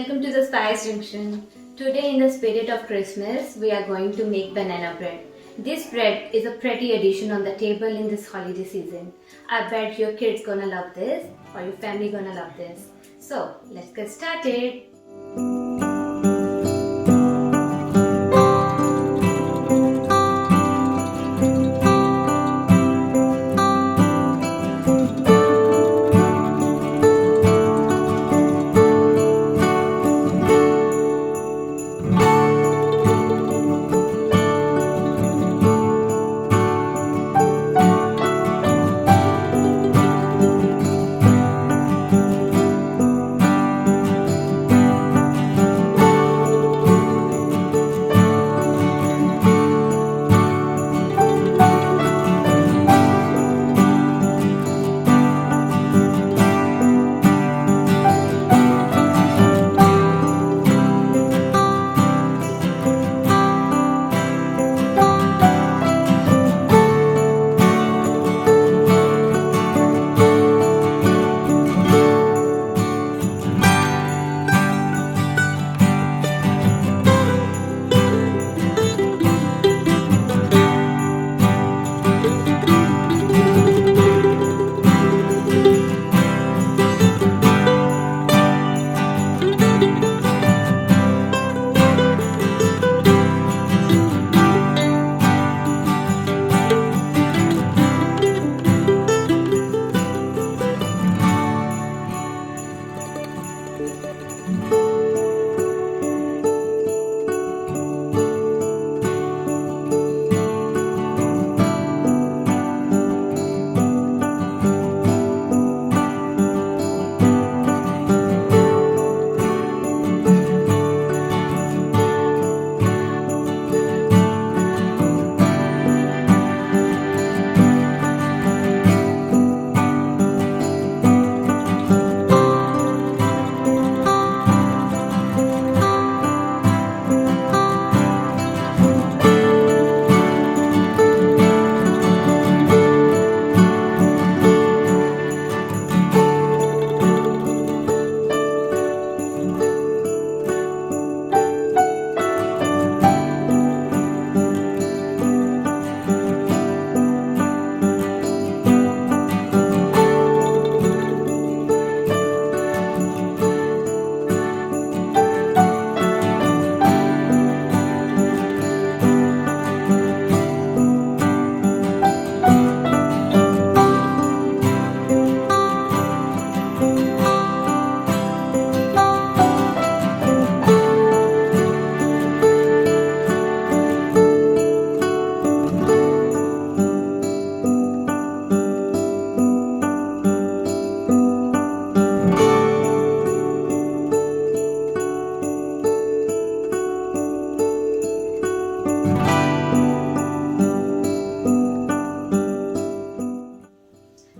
welcome to the Spice Junction. Today in the spirit of Christmas, we are going to make banana bread. This bread is a pretty addition on the table in this holiday season. I bet your kids gonna love this or your family gonna love this. So let's get started.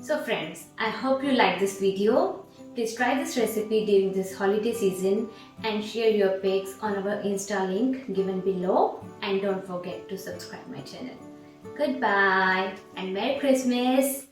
So friends, I hope you like this video. Please try this recipe during this holiday season and share your pics on our Insta link given below, and don't forget to subscribe my channel. Goodbye and Merry Christmas!